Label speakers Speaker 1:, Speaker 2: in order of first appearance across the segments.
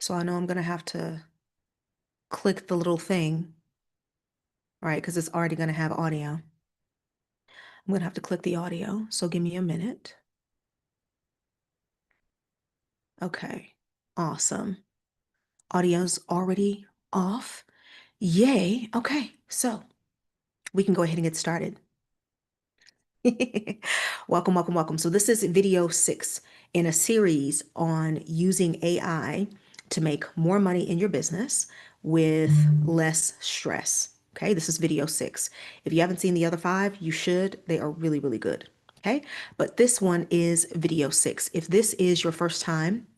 Speaker 1: So I know I'm going to have to click the little thing, right? Because it's already going to have audio. I'm going to have to click the audio. So give me a minute. Okay. Awesome. Audio's already off. Yay. Okay. So we can go ahead and get started. Welcome, welcome, welcome. So this is video 6 in a series on using AI to make more money in your business with less stress. Okay, this is video 6. If you haven't seen the other 5, you should. They are really, really good. Okay, but this one is video 6. If this is your first time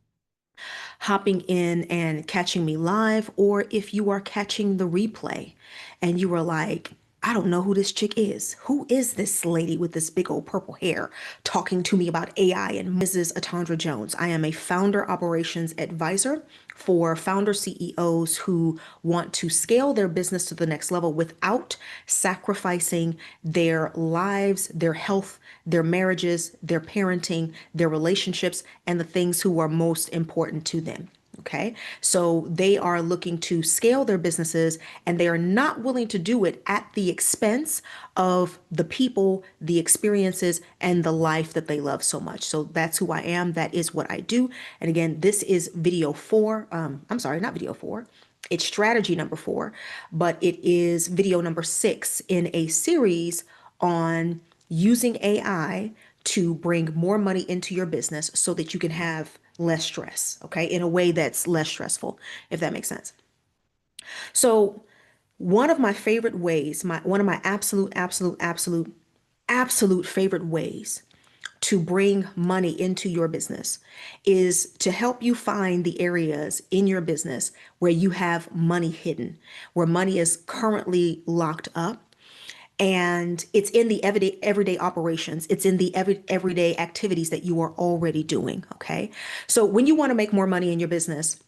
Speaker 1: hopping in and catching me live, or if you are catching the replay and you are like, I don't know who this chick is. Who is this lady with this big old purple hair talking to me about AI? And Mrs. Atandra Jones. I am a founder operations advisor for founder CEOs who want to scale their business to the next level without sacrificing their lives, their health, their marriages, their parenting, their relationships, and the things who are most important to them. Okay. So they are looking to scale their businesses and they are not willing to do it at the expense of the people, the experiences, and the life that they love so much. So that's who I am. That is what I do. And again, this is video 4. I'm sorry, not video 4. It's strategy number 4, but it is video number 6 in a series on using AI to bring more money into your business so that you can have less stress, okay, in a way that's less stressful, if that makes sense. So, one of my favorite ways, one of my absolute favorite ways to bring money into your business is to help you find the areas in your business where you have money hidden, where money is currently locked up, and it's in the everyday operations. It's in the everyday activities that you are already doing. Okay. So when you want to make more money in your business,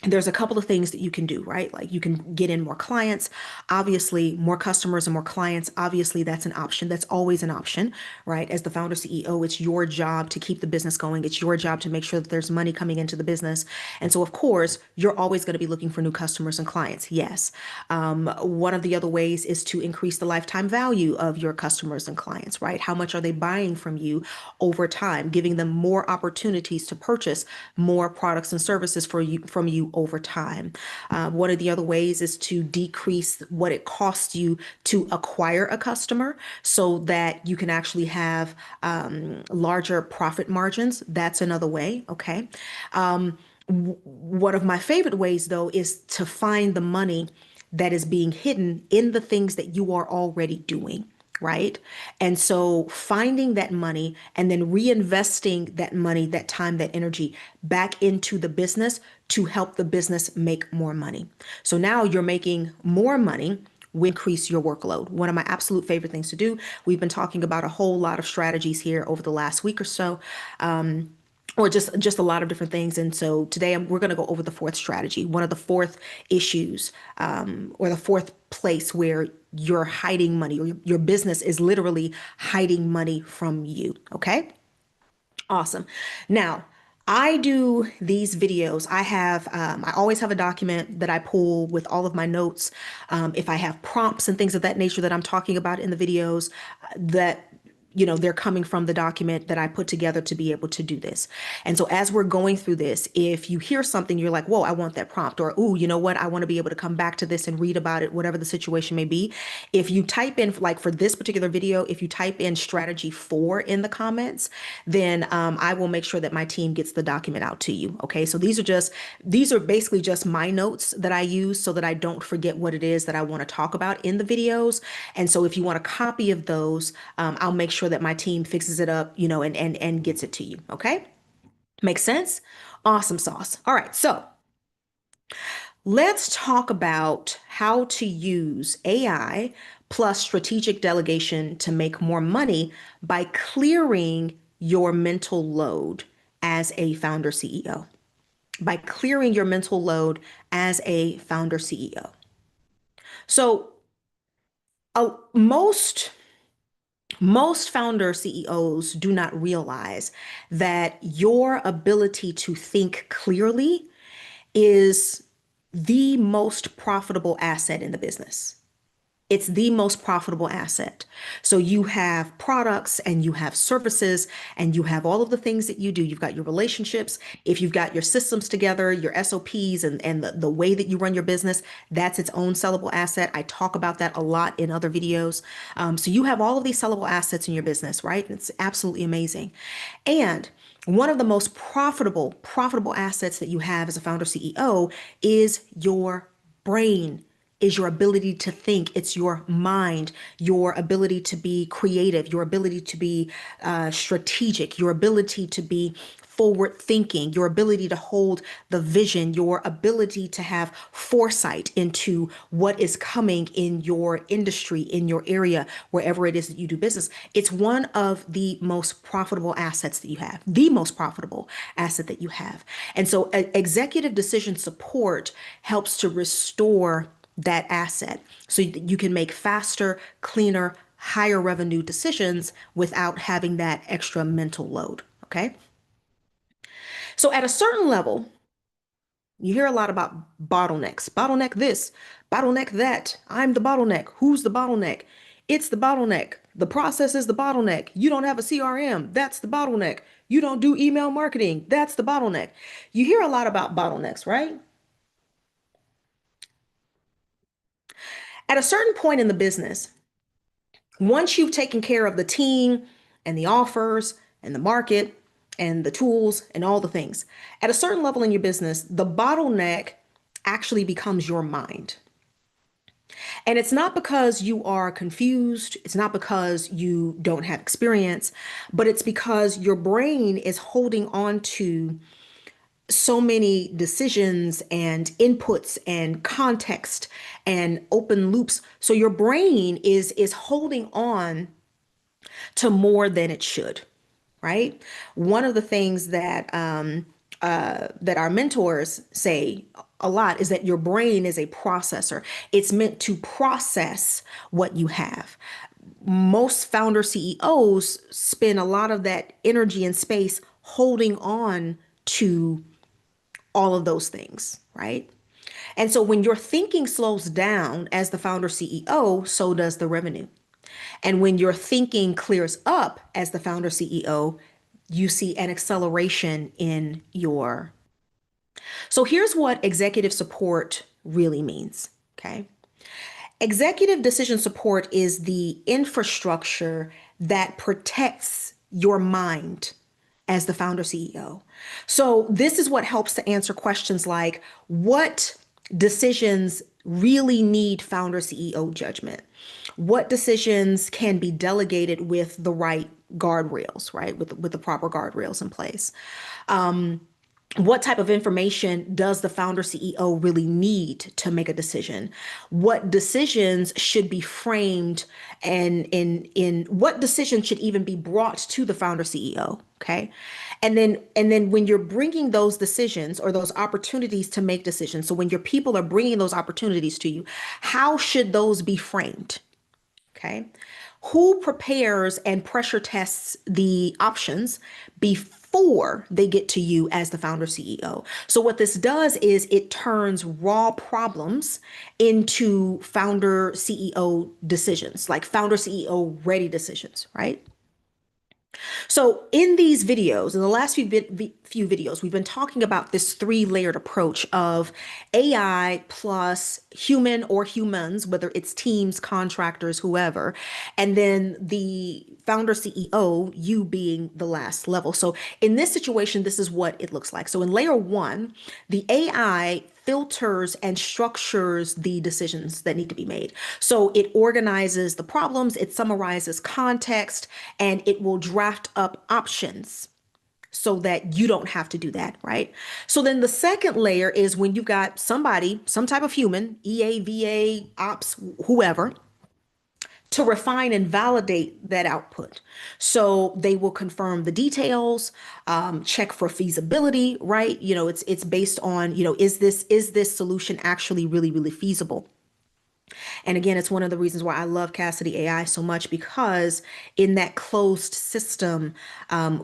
Speaker 1: there's a couple of things that you can do, right? Like you can get in more clients, obviously more customers and more clients. Obviously, that's an option. That's always an option, right? As the founder CEO, it's your job to keep the business going. It's your job to make sure that there's money coming into the business. And so, of course, you're always going to be looking for new customers and clients. Yes. One of the other ways is to increase the lifetime value of your customers and clients, right? How much are they buying from you over time, giving them more opportunities to purchase more products and services from you over time. One of the other ways is to decrease what it costs you to acquire a customer so that you can actually have larger profit margins. That's another way. Okay. One of my favorite ways, though, is to find the money that is being hidden in the things that you are already doing. Right. And so finding that money and then reinvesting that money, that time, that energy back into the business to help the business make more money. So now you're making more money. We increase your workload. One of my absolute favorite things to do. We've been talking about a whole lot of strategies here over the last week or so. Or just a lot of different things. And so today we're going to go over the 4th strategy, one of the 4th issues, or the 4th place where you're hiding money, or your business is literally hiding money from you. Okay. Awesome. Now, I do these videos. I always have a document that I pull with all of my notes. If I have prompts and things of that nature that I'm talking about in the videos, that they're coming from the document that I put together to be able to do this. And so as we're going through this, if you hear something, you're like, whoa, I want that prompt, or, ooh, you know what? I want to be able to come back to this and read about it, whatever the situation may be. If you type in, like for this particular video, if you type in strategy 4 in the comments, then I will make sure that my team gets the document out to you. Okay. So these are basically just my notes that I use so that I don't forget what it is that I want to talk about in the videos. And so if you want a copy of those, I'll make sure that my team fixes it up, and gets it to you. Okay. Makes sense? Awesome sauce. All right. So let's talk about how to use AI plus strategic delegation to make more money by clearing your mental load as a founder CEO. By clearing your mental load as a founder CEO. So, most founder CEOs do not realize that your ability to think clearly is the most profitable asset in the business. It's the most profitable asset. So you have products and you have services and you have all of the things that you do. You've got your relationships. If you've got your systems together, your SOPs and the way that you run your business, that's its own sellable asset. I talk about that a lot in other videos. So you have all of these sellable assets in your business, right? It's absolutely amazing. And one of the most profitable assets that you have as a founder CEO is your brain, is your ability to think. It's your mind, your ability to be creative, your ability to be strategic, your ability to be forward thinking, your ability to hold the vision, your ability to have foresight into what is coming in your industry, in your area, wherever it is that you do business. It's one of the most profitable assets that you have, the most profitable asset that you have. And so executive decision support helps to restore that asset so that you can make faster, cleaner, higher revenue decisions without having that extra mental load. Okay. So at a certain level, you hear a lot about bottlenecks. Bottleneck this, bottleneck that. I'm the bottleneck. Who's the bottleneck? It's the bottleneck. The process is the bottleneck. You don't have a CRM. That's the bottleneck. You don't do email marketing. That's the bottleneck. You hear a lot about bottlenecks, right? At a certain point in the business, once you've taken care of the team and the offers and the market and the tools and all the things, at a certain level in your business, the bottleneck actually becomes your mind. And it's not because you are confused, it's not because you don't have experience, but it's because your brain is holding on to so many decisions and inputs and context and open loops. So your brain is holding on to more than it should, right? One of the things that our mentors say a lot is that your brain is a processor. It's meant to process what you have. Most founder CEOs spend a lot of that energy and space holding on to all of those things, right? And so when your thinking slows down as the founder CEO, so does the revenue. And when your thinking clears up as the founder CEO, you see an acceleration in your. So here's what executive support really means. Okay. Executive decision support is the infrastructure that protects your mind as the founder CEO. So this is what helps to answer questions like what decisions really need founder CEO judgment? What decisions can be delegated with the right guardrails, right? With the proper guardrails in place. What type of information does the founder CEO really need to make a decision? What decisions should be framed and in what decisions should even be brought to the founder CEO? Okay. And then when you're bringing those decisions or those opportunities to make decisions, so when your people are bringing those opportunities to you, how should those be framed? Okay. Who prepares and pressure tests the options before they get to you as the founder CEO? So, what this does is it turns raw problems into founder CEO decisions, like founder CEO ready decisions, right? So in these videos, in the last few videos, we've been talking about this three-layered approach of AI plus human or humans, whether it's teams, contractors, whoever, and then the founder CEO, you being the last level. So in this situation, this is what it looks like. So in layer one, the AI filters and structures the decisions that need to be made. So it organizes the problems, it summarizes context, and it will draft up options so that you don't have to do that, right? So then the second layer is when you've got somebody, some type of human, EA, VA, ops, whoever, to refine and validate that output. So they will confirm the details, check for feasibility, right? It's based on, is this solution actually really, really feasible? And again, it's one of the reasons why I love Cassidy AI so much, because in that closed system,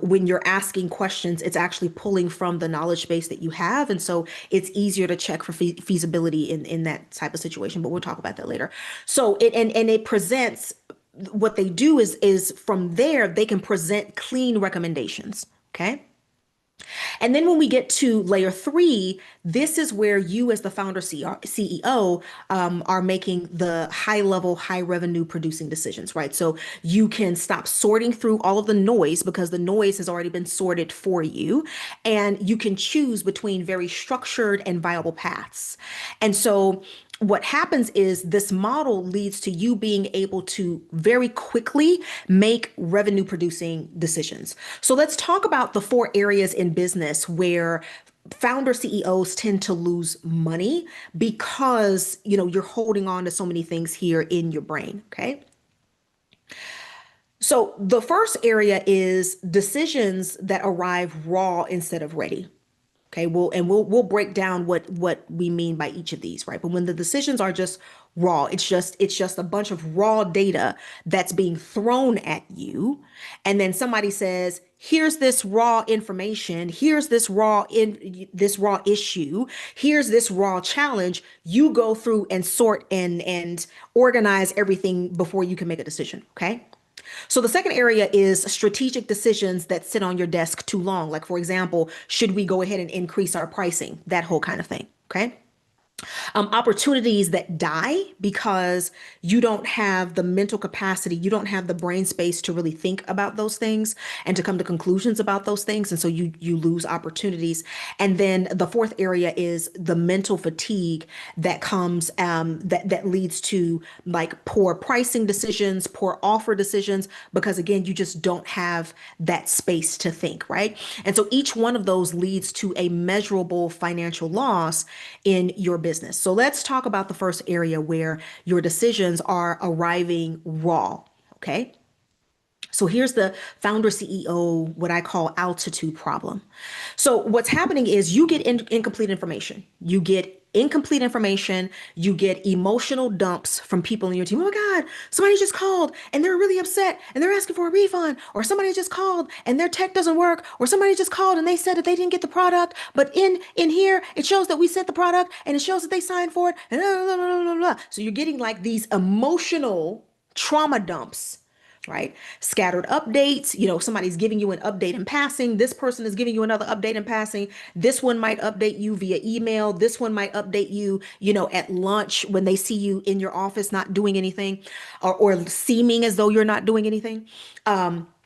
Speaker 1: when you're asking questions, it's actually pulling from the knowledge base that you have. And so it's easier to check for feasibility in that type of situation. But we'll talk about that later. So and it presents, what they do is from there, they can present clean recommendations. Okay. And then when we get to layer three, this is where you, as the founder CEO, are making the high level, high revenue producing decisions, right? So you can stop sorting through all of the noise, because the noise has already been sorted for you. And you can choose between very structured and viable paths. And so what happens is this model leads to you being able to very quickly make revenue producing decisions. So let's talk about the four areas in business where founder CEOs tend to lose money, because you're holding on to so many things here in your brain. Okay. So the first area is decisions that arrive raw instead of ready. Okay, we'll break down what we mean by each of these, right? But when the decisions are just raw, it's just a bunch of raw data that's being thrown at you, and then somebody says, "Here's this raw information. Here's this raw issue. Here's this raw challenge." You go through and sort and organize everything before you can make a decision. Okay. So the second area is strategic decisions that sit on your desk too long. Like, for example, should we go ahead and increase our pricing? That whole kind of thing. Okay. Opportunities that die because you don't have the mental capacity, you don't have the brain space to really think about those things and to come to conclusions about those things, and so you lose opportunities. And then the fourth area is the mental fatigue that comes, that leads to like poor pricing decisions, poor offer decisions, because again, you just don't have that space to think, right? And so each one of those leads to a measurable financial loss in your business. So let's talk about the first area where your decisions are arriving raw. Okay. So here's the founder CEO, what I call altitude problem. So what's happening is you get incomplete information. You get incomplete information. You get emotional dumps from people in your team. Oh my God, somebody just called and they're really upset and they're asking for a refund. Or somebody just called and their tech doesn't work. Or somebody just called and they said that they didn't get the product. But in here, it shows that we sent the product and it shows that they signed for it. And blah, blah, blah, blah, blah. So you're getting like these emotional trauma dumps, right? Scattered updates. Somebody's giving you an update in passing. This person is giving you another update in passing. This one might update you via email. This one might update you, at lunch when they see you in your office not doing anything, or seeming as though you're not doing anything.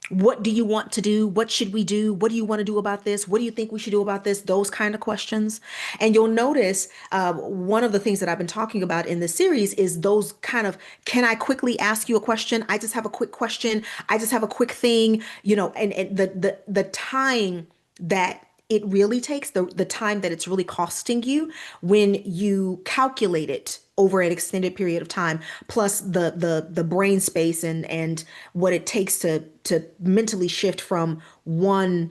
Speaker 1: What do you want to do? What should we do? What do you want to do about this? What do you think we should do about this? Those kind of questions. And you'll notice, one of the things that I've been talking about in this series is those kind of, can I quickly ask you a question? I just have a quick question. I just have a quick thing, and the time that it really takes, the time that it's really costing you when you calculate it over an extended period of time, plus the brain space and what it takes to mentally shift from one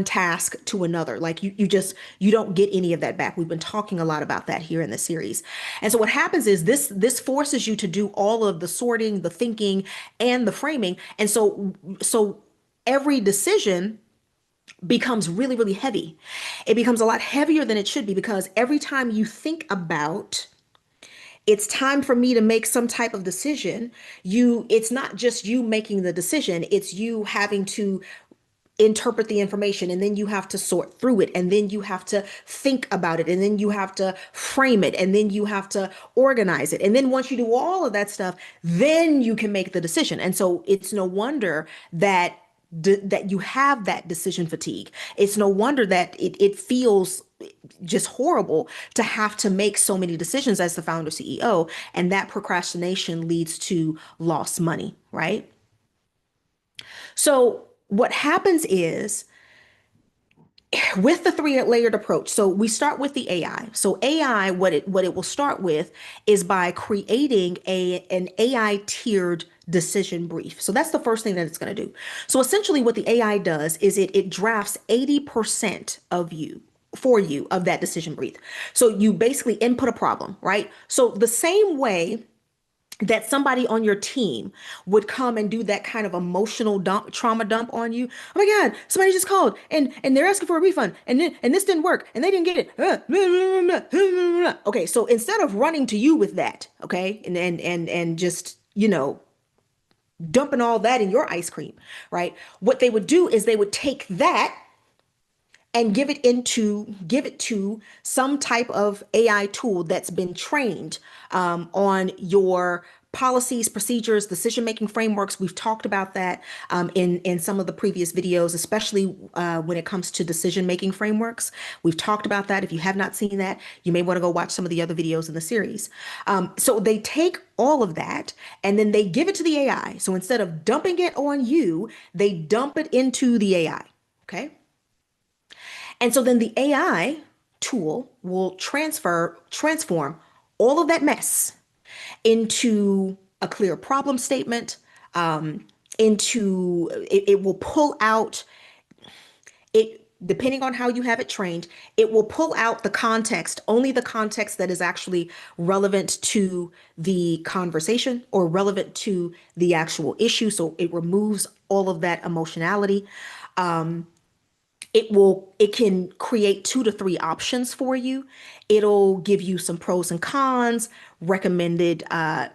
Speaker 1: task to another. Like you don't get any of that back. We've been talking a lot about that here in the series. And so what happens is this forces you to do all of the sorting, the thinking, and the framing. And so every decision becomes really, really heavy. It becomes a lot heavier than it should be, because every time you think about, it's time for me to make some type of decision, it's not just you making the decision, it's you having to interpret the information, and then you have to sort through it, and then you have to think about it, and then you have to frame it, and then you have to organize it, and then once you do all of that stuff, then you can make the decision. And so it's no wonder that you have that decision fatigue. It's no wonder that it feels just horrible to have to make so many decisions as the founder CEO, and that procrastination leads to lost money, right? So what happens is, with the three layered approach, so we start with the AI. So AI, what it will start with is by creating an AI tiered decision brief. So that's the first thing that it's going to do. So essentially what the AI does is it drafts 80% of you, for you of that decision brief. So you basically input a problem, right? So the same way that somebody on your team would come and do that kind of emotional dump, trauma dump on you. Oh my God, somebody just called and they're asking for a refund and this didn't work and they didn't get it. Okay, so instead of running to you with that, okay, and just, dumping all that in your ice cream, right? What they would do is they would take that and give it to some type of AI tool that's been trained on your policies, procedures, decision making frameworks. We've talked about that in some of the previous videos, especially when it comes to decision making frameworks. We've talked about that. If you have not seen that, you may want to go watch some of the other videos in the series. So they take all of that and then they give it to the AI. So instead of dumping it on you, they dump it into the AI. Okay. And so then the AI tool will transform all of that mess into a clear problem statement, it will pull out it, depending on how you have it trained, it will pull out the context, only the context that is actually relevant to the conversation or relevant to the actual issue. So it removes all of that emotionality. It can create 2 to 3 options for you. It'll give you some pros and cons, recommended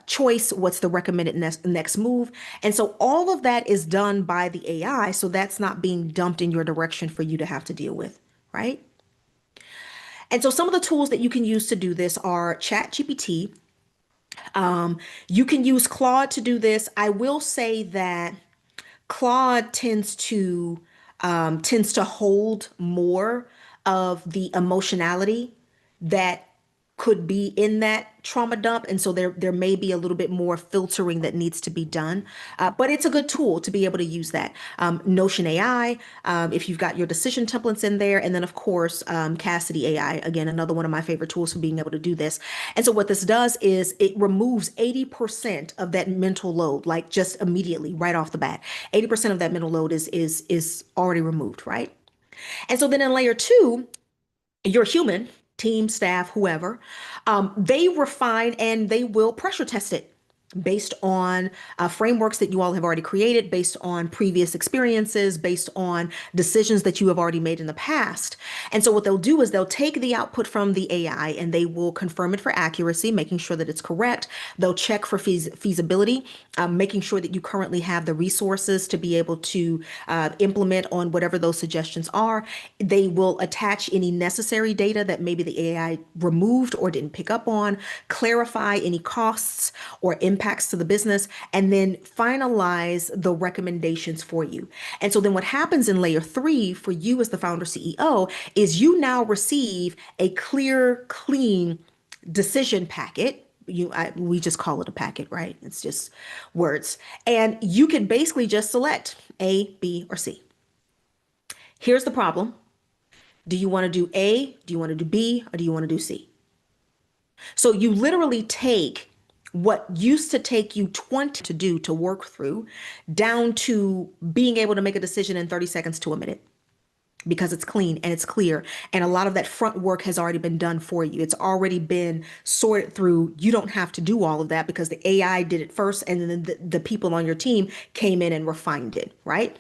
Speaker 1: choice, what's the recommended next move. And so all of that is done by the AI, so that's not being dumped in your direction for you to have to deal with, right? And so some of the tools that you can use to do this are Chat GPT. You can use Claude to do this. I will say that Claude tends to hold more of the emotionality that could be in that trauma dump, and so there may be a little bit more filtering that needs to be done. But it's a good tool to be able to use that. Notion AI, if you've got your decision templates in there, and then of course Cassidy AI, again another one of my favorite tools for being able to do this. And so what this does is it removes 80% of that mental load, like just immediately right off the bat. 80% of that mental load is already removed, right? And so then in layer two, your human team, staff, whoever, they refine and they will pressure test it based on frameworks that you all have already created, based on previous experiences, based on decisions that you have already made in the past. And so what they'll do is they'll take the output from the AI and they will confirm it for accuracy, making sure that it's correct. They'll check for feasibility, making sure that you currently have the resources to be able to implement on whatever those suggestions are. They will attach any necessary data that maybe the AI removed or didn't pick up on, clarify any costs or impacts to the business, and then finalize the recommendations for you. And so then what happens in layer three for you as the founder CEO is you now receive a clear, clean decision packet. We just call it a packet, right? It's just words. And you can basically just select A, B, or C. Here's the problem. Do you want to do A? Do you want to do B? Or do you want to do C? So you literally take what used to take you 20 to do to work through down to being able to make a decision in 30 seconds to a minute because it's clean and it's clear. And a lot of that front work has already been done for you. It's already been sorted through. You don't have to do all of that because the AI did it first. And then the people on your team came in and refined it, right?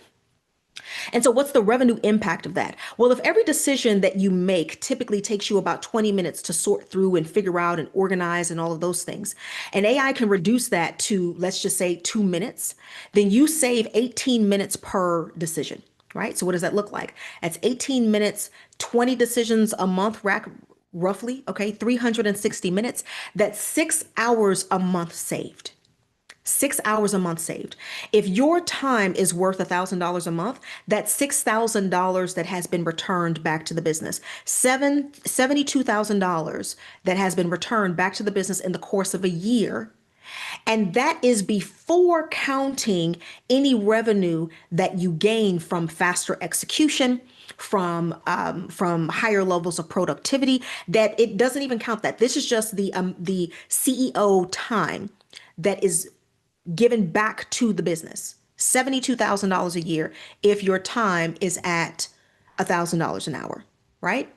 Speaker 1: And so, what's the revenue impact of that? Well, if every decision that you make typically takes you about 20 minutes to sort through and figure out and organize and all of those things, and AI can reduce that to, let's just say, 2 minutes, then you save 18 minutes per decision, right? So, what does that look like? That's 18 minutes, 20 decisions a month, roughly, okay, 360 minutes. That's 6 hours a month saved. 6 hours a month saved. If your time is worth $1,000 a month, that's $6,000 that has been returned back to the business. $72,000 that has been returned back to the business in the course of a year. And that is before counting any revenue that you gain from faster execution, from higher levels of productivity. That it doesn't even count that. This is just the CEO time that is given back to the business. $72,000 a year if your time is at $1,000 an hour, right?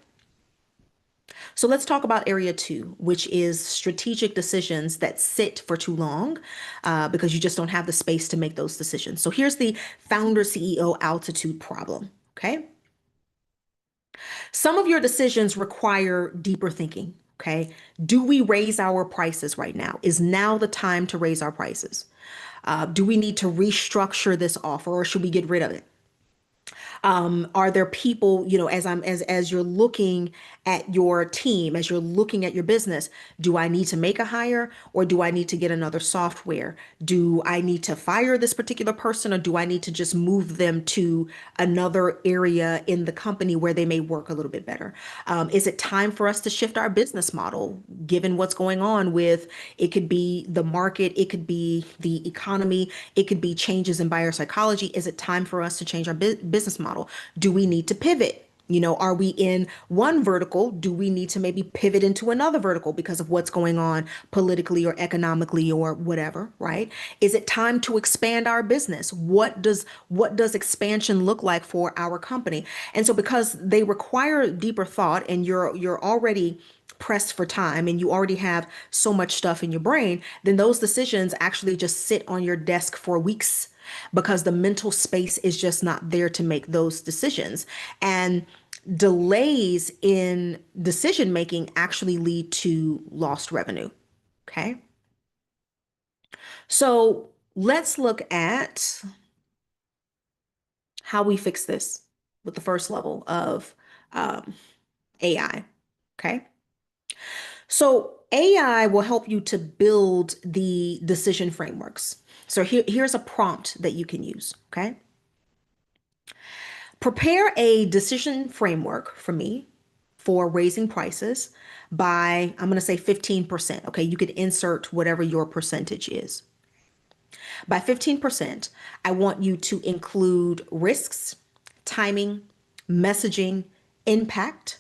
Speaker 1: So let's talk about area two, which is strategic decisions that sit for too long because you just don't have the space to make those decisions. So here's the founder CEO altitude problem. Okay. Some of your decisions require deeper thinking. Okay. Do we raise our prices right now? Is now the time to raise our prices? Do we need to restructure this offer or should we get rid of it? Are there people, as you're looking at your team, as you're looking at your business, do I need to make a hire or do I need to get another software? Do I need to fire this particular person or do I need to just move them to another area in the company where they may work a little bit better? Is it time for us to shift our business model given what's going on with it could be the market, it could be the economy, it could be changes in buyer psychology. Is it time for us to change our business model? Do we need to pivot? Are we in one vertical? Do we need to maybe pivot into another vertical because of what's going on politically or economically or whatever, right? Is it time to expand our business? What does expansion look like for our company? And so because they require deeper thought and you're already pressed for time and you already have so much stuff in your brain, then those decisions actually just sit on your desk for weeks because the mental space is just not there to make those decisions. And delays in decision making actually lead to lost revenue. Okay. So let's look at how we fix this with the first level of um, AI. Okay. So AI will help you to build the decision frameworks. So here's a prompt that you can use. Okay. Prepare a decision framework for me for raising prices by, I'm going to say 15%. Okay. You could insert whatever your percentage is. By 15%, I want you to include risks, timing, messaging, impact,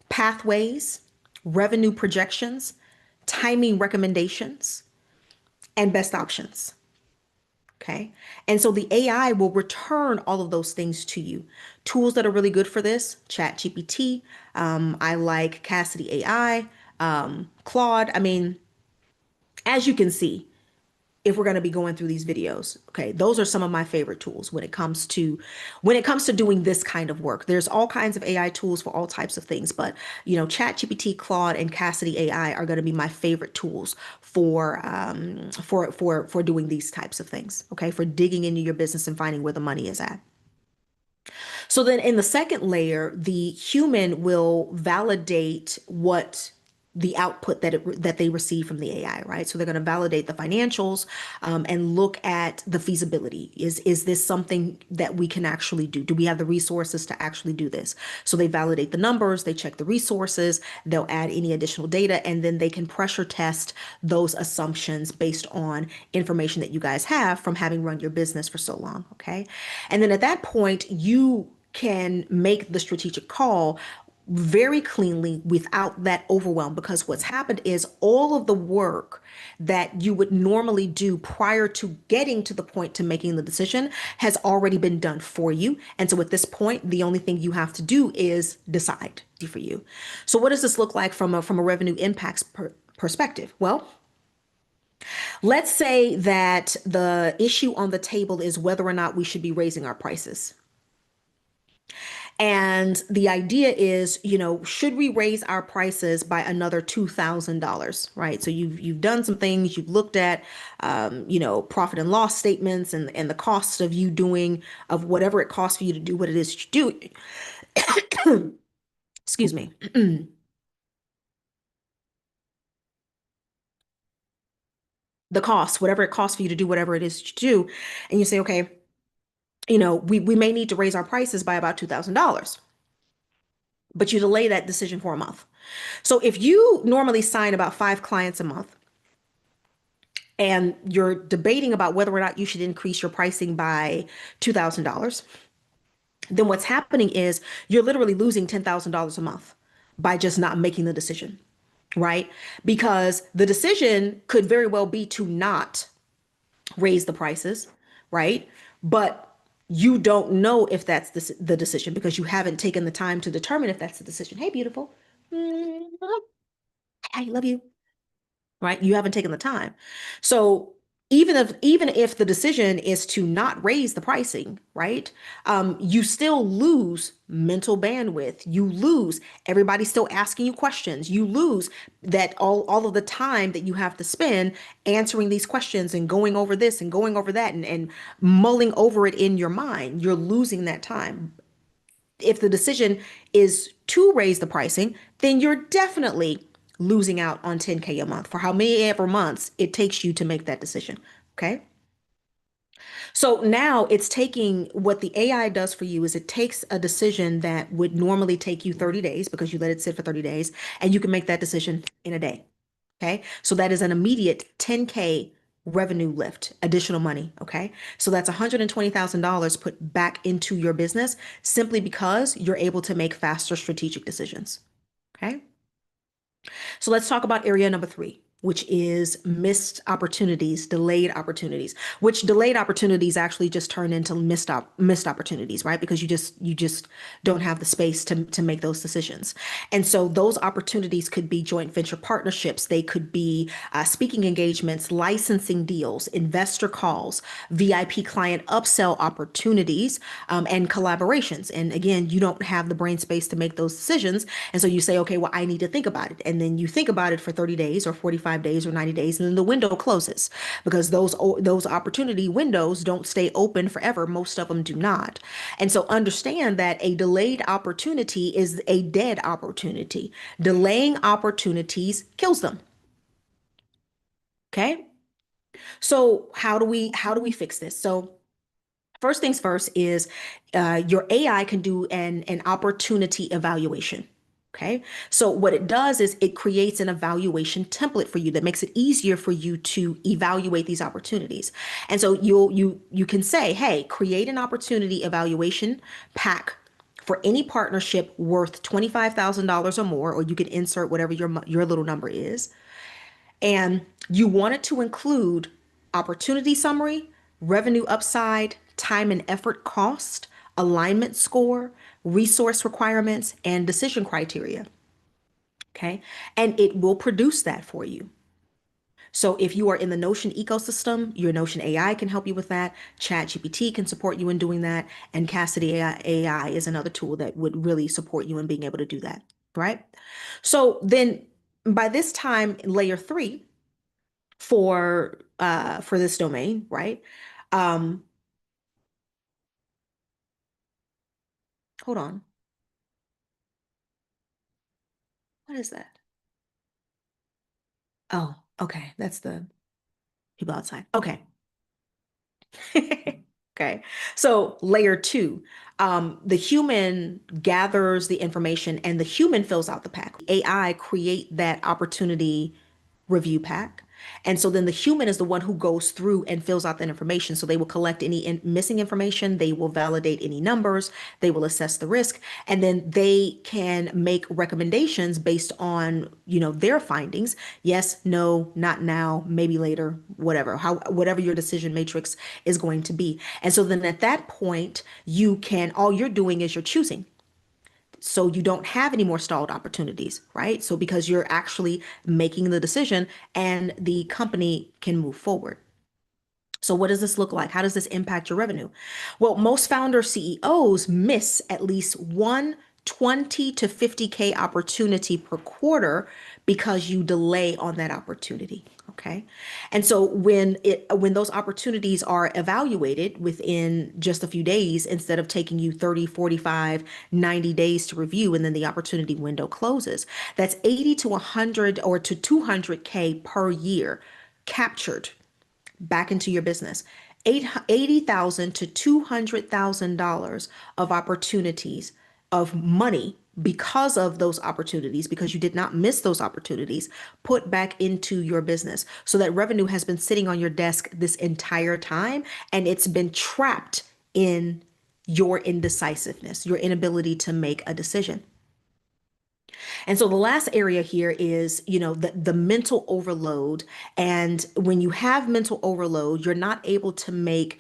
Speaker 1: pathways, revenue projections, timing recommendations, and best options. Okay. And so the AI will return all of those things to you. Tools that are really good for this, Chat GPT. I like Cassidy AI, Claude. I mean, as you can see, if we're going to be going through these videos, okay, those are some of my favorite tools when it comes to doing this kind of work. There's all kinds of AI tools for all types of things, but Chat GPT, Claude, and Cassidy AI are going to be my favorite tools for doing these types of things. Okay, for digging into your business and finding where the money is at. So then in the second layer, the human will validate what the output that they receive from the AI, right? So they're going to validate the financials and look at the feasibility. Is this something that we can actually do? Do we have the resources to actually do this? So they validate the numbers, they check the resources, they'll add any additional data, and then they can pressure test those assumptions based on information that you guys have from having run your business for so long, okay? And then at that point, you can make the strategic call very cleanly without that overwhelm, because what's happened is all of the work that you would normally do prior to getting to the point to making the decision has already been done for you. And so at this point, the only thing you have to do is decide for you. So what does this look like from a revenue impacts perspective? Well, let's say that the issue on the table is whether or not we should be raising our prices. And the idea is, should we raise our prices by another $2,000, right? So you've done some things, you've looked at, profit and loss statements and the cost of you doing of whatever it costs for you to do what it is you do. Excuse me. The cost, whatever it costs for you to do whatever it is you do, and you say, okay, we may need to raise our prices by about $2,000, but you delay that decision for a month. So if you normally sign about 5 clients a month and you're debating about whether or not you should increase your pricing by $2,000, then what's happening is you're literally losing $10,000 a month by just not making the decision, right? Because the decision could very well be to not raise the prices, right? But you don't know if that's the decision because you haven't taken the time to determine if that's the decision. Hey, beautiful. mm, I love you, right? You haven't taken the time. So even if the decision is to not raise the pricing, right? You still lose mental bandwidth. You lose everybody still asking you questions. You lose that all of the time that you have to spend answering these questions and going over this and going over that and mulling over it in your mind. You're losing that time. If the decision is to raise the pricing, then you're definitely losing out on 10K a month for how many ever months it takes you to make that decision. Okay. So now it's taking what the AI does for you is it takes a decision that would normally take you 30 days because you let it sit for 30 days and you can make that decision in a day. Okay. So that is an immediate 10K revenue lift, additional money. Okay. So that's $120,000 put back into your business simply because you're able to make faster strategic decisions. Okay. So let's talk about area number three, which is missed opportunities, delayed opportunities, which delayed opportunities actually just turn into missed opportunities, right? Because you just don't have the space to make those decisions. And so those opportunities could be joint venture partnerships. They could be speaking engagements, licensing deals, investor calls, VIP client upsell opportunities, and collaborations. And again, you don't have the brain space to make those decisions. And so you say, okay, well, I need to think about it. And then you think about it for 30 days or 45 days or 90 days, and then the window closes because those opportunity windows don't stay open forever. Most of them do not. And so understand that a delayed opportunity is a dead opportunity. Delaying opportunities kills them. Okay? So how do we fix this? So first things first is your AI can do an opportunity evaluation. Okay. So what it does is it creates an evaluation template for you that makes it easier for you to evaluate these opportunities. And so you can say, hey, create an opportunity evaluation pack for any partnership worth $25,000 or more, or you can insert whatever your little number is. And you want it to include opportunity summary, revenue upside, time and effort cost, alignment score, resource requirements, and decision criteria. Okay. And it will produce that for you. So if you are in the Notion ecosystem, your Notion AI can help you with that. Chat GPT can support you in doing that. And Cassidy AI is another tool that would really support you in being able to do that. Right. So then by this time, layer three, for this domain, right? Um, Hold on. What is that? Oh, okay. That's the people outside. Okay. Okay. So layer two, the human gathers the information and the human fills out the pack. AI create that opportunity review pack. And so then the human is the one who goes through and fills out that information. So they will collect any missing information, they will validate any numbers, they will assess the risk, and then they can make recommendations based on, their findings. Yes, no, not now, maybe later, whatever. Whatever your decision matrix is going to be. And so then at that point, all you're doing is you're choosing, so you don't have any more stalled opportunities, right? So because you're actually making the decision and the company can move forward. So what does this look like? How does this impact your revenue? Well, most founder CEOs miss at least one 20 to 50K opportunity per quarter because you delay on that opportunity. Okay. And so when those opportunities are evaluated within just a few days, instead of taking you 30, 45, 90 days to review, and then the opportunity window closes, that's 80 to 100 or to 200K per year captured back into your business. 80,000 to $200,000 of opportunities of money because of those opportunities, because you did not miss those opportunities, put back into your business. So that revenue has been sitting on your desk this entire time and it's been trapped in your indecisiveness, your inability to make a decision. And so the last area here is, the mental overload. And when you have mental overload, you're not able to make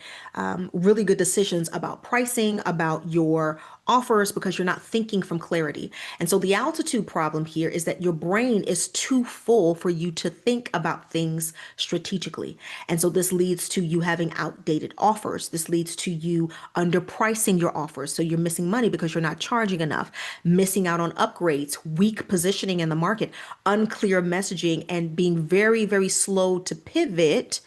Speaker 1: really good decisions about pricing, about your offers because you're not thinking from clarity. And so the altitude problem here is that your brain is too full for you to think about things strategically. And so this leads to you having outdated offers. This leads to you underpricing your offers. So you're missing money because you're not charging enough, missing out on upgrades, weak positioning in the market, unclear messaging, and being very, very slow to pivot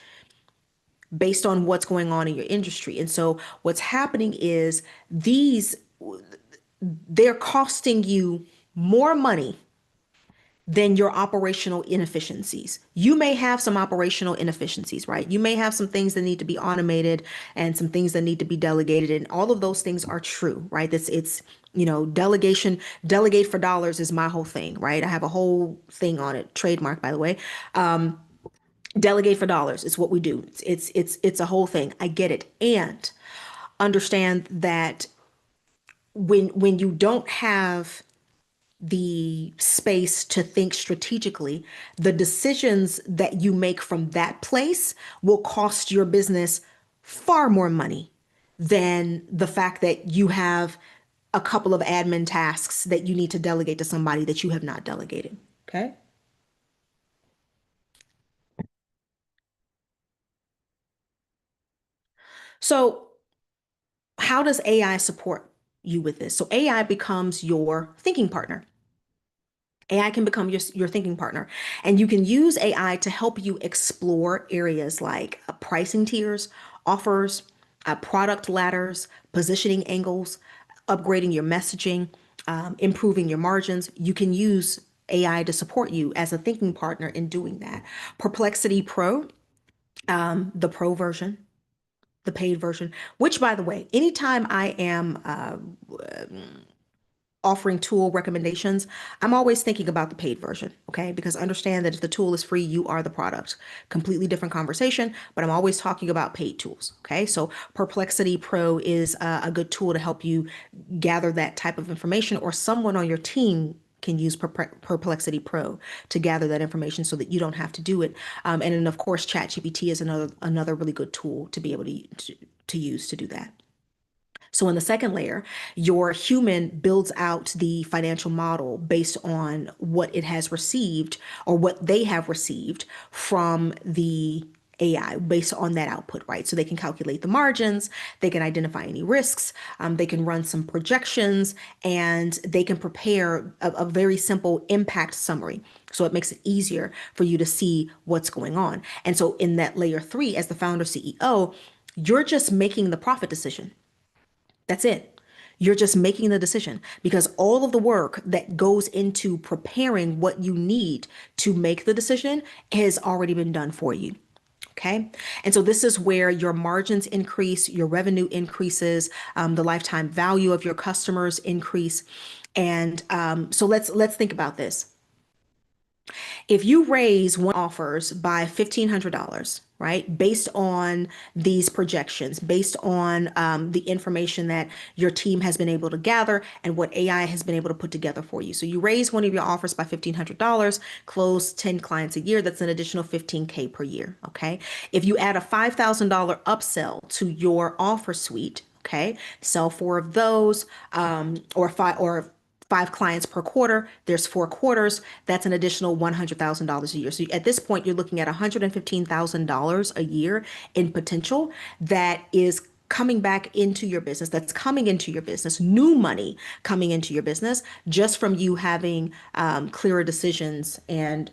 Speaker 1: based on what's going on in your industry. And so what's happening is these they're costing you more money than your operational inefficiencies. You may have some operational inefficiencies, right? You may have some things that need to be automated and some things that need to be delegated, and all of those things are true, right? It's delegation, delegate for dollars is my whole thing, right? I have a whole thing on it, trademark by the way. Delegate for dollars. It's what we do. It's a whole thing. I get it. And understand that when you don't have the space to think strategically, the decisions that you make from that place will cost your business far more money than the fact that you have a couple of admin tasks that you need to delegate to somebody that you have not delegated. Okay. So how does AI support you with this? So AI becomes your thinking partner. AI can become your thinking partner, and you can use AI to help you explore areas like pricing tiers, offers, product ladders, positioning angles, upgrading your messaging, improving your margins. You can use AI to support you as a thinking partner in doing that. Perplexity Pro, the pro version, the paid version, which by the way, anytime I am offering tool recommendations, I'm always thinking about the paid version, okay? Because understand that if the tool is free, you are the product. Completely different conversation, but I'm always talking about paid tools, okay? So Perplexity Pro is a good tool to help you gather that type of information, or someone on your team can use Perplexity Pro to gather that information so that you don't have to do it. And then of course, Chat GPT is another really good tool to be able to use to do that. So in the second layer, your human builds out the financial model based on what it has received or what they have received from the AI based on that output, right? So they can calculate the margins, they can identify any risks, they can run some projections, and they can prepare a very simple impact summary. So it makes it easier for you to see what's going on. And so in that layer three, as the founder CEO, you're just making the profit decision. That's it. You're just making the decision because all of the work that goes into preparing what you need to make the decision has already been done for you. Okay. And so this is where your margins increase, your revenue increases, the lifetime value of your customers increase. And so let's think about this. If you raise one offers by $1,500, right, based on these projections, based on the information that your team has been able to gather and what AI has been able to put together for you. So you raise one of your offers by $1,500, close 10 clients a year, that's an additional 15K per year, okay? If you add a $5,000 upsell to your offer suite, okay, sell four of those, or five clients per quarter, there's 4 quarters, that's an additional $100,000 a year. So at this point, you're looking at $115,000 a year in potential that is coming back into your business, that's coming into your business, new money coming into your business just from you having clearer decisions and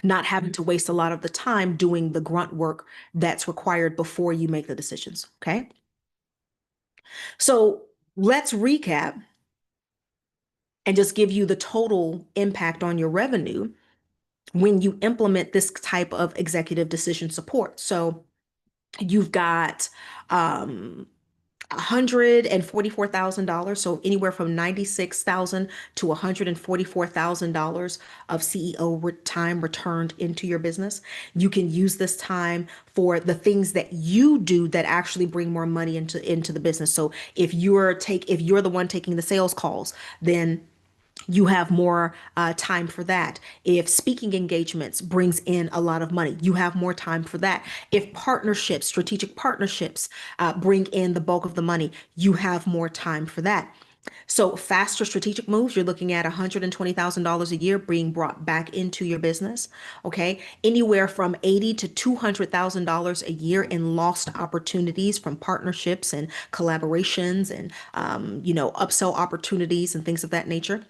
Speaker 1: not having to waste a lot of the time doing the grunt work that's required before you make the decisions. Okay. So let's recap and just give you the total impact on your revenue when you implement this type of executive decision support. So you've got $144,000, so anywhere from 96,000 to $144,000 of CEO time returned into your business. You can use this time for the things that you do that actually bring more money into the business. So if you're the one taking the sales calls, then You have more time for that. If speaking engagements brings in a lot of money, you have more time for that. If partnerships, strategic partnerships, bring in the bulk of the money, you have more time for that. So faster strategic moves, you're looking at $120,000 a year being brought back into your business. Okay. Anywhere from $80 to $200,000 a year in lost opportunities from partnerships and collaborations and, upsell opportunities and things of that nature.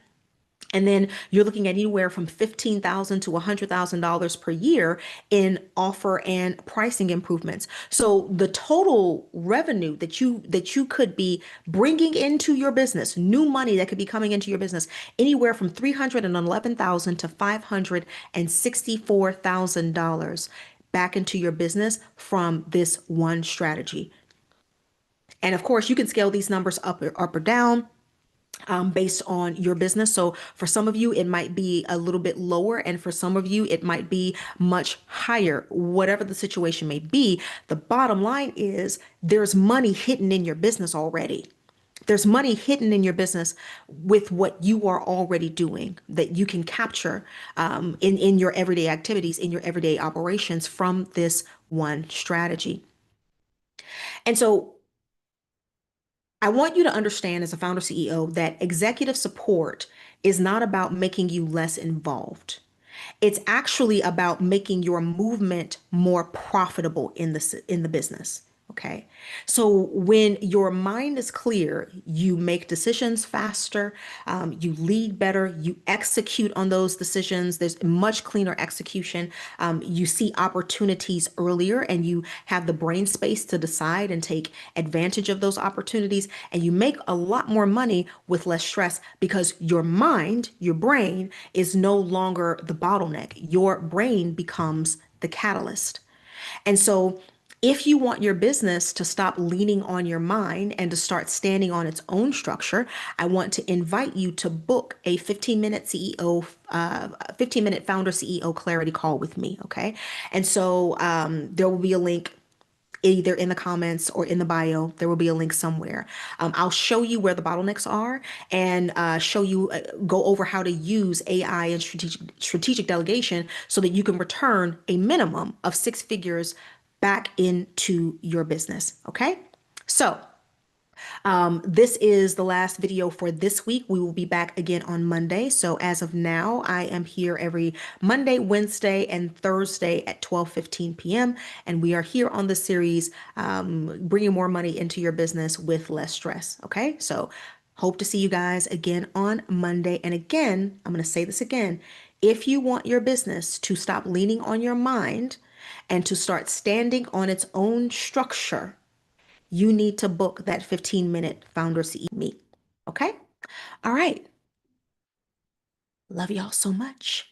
Speaker 1: And then you're looking at anywhere from $15,000 to $100,000 per year in offer and pricing improvements. So the total revenue that you could be bringing into your business, new money that could be coming into your business, anywhere from $311,000 to $564,000 back into your business from this one strategy. And of course, you can scale these numbers up or down based on your business. So for some of you, it might be a little bit lower, and for some of you, it might be much higher. Whatever the situation may be, the bottom line is there's money hidden in your business already. There's money hidden in your business with what you are already doing that you can capture in your everyday activities, in your everyday operations from this one strategy. And so I want you to understand as a founder CEO that executive support is not about making you less involved. It's actually about making your movement more profitable in the business. Okay. So when your mind is clear, you make decisions faster, you lead better, you execute on those decisions. There's much cleaner execution. You see opportunities earlier and you have the brain space to decide and take advantage of those opportunities. And you make a lot more money with less stress because your mind, your brain is no longer the bottleneck. Your brain becomes the catalyst. And so, if you want your business to stop leaning on your mind and to start standing on its own structure, I want to invite you to book a 15-minute 15-minute founder CEO clarity call with me. Okay. And so there will be a link either in the comments or in the bio. There will be a link somewhere. I'll show you where the bottlenecks are and show you, go over how to use AI and strategic delegation so that you can return a minimum of six figures back into your business. Okay. So this is the last video for this week. We will be back again on Monday. So as of now, I am here every Monday, Wednesday, and Thursday at 12:15 p.m. And we are here on the series, bringing more money into your business with less stress. Okay. So hope to see you guys again on Monday. And again, I'm going to say this again. If you want your business to stop leaning on your mind and to start standing on its own structure, you need to book that 15-minute founder CEO meet. Okay? All right. Love y'all so much.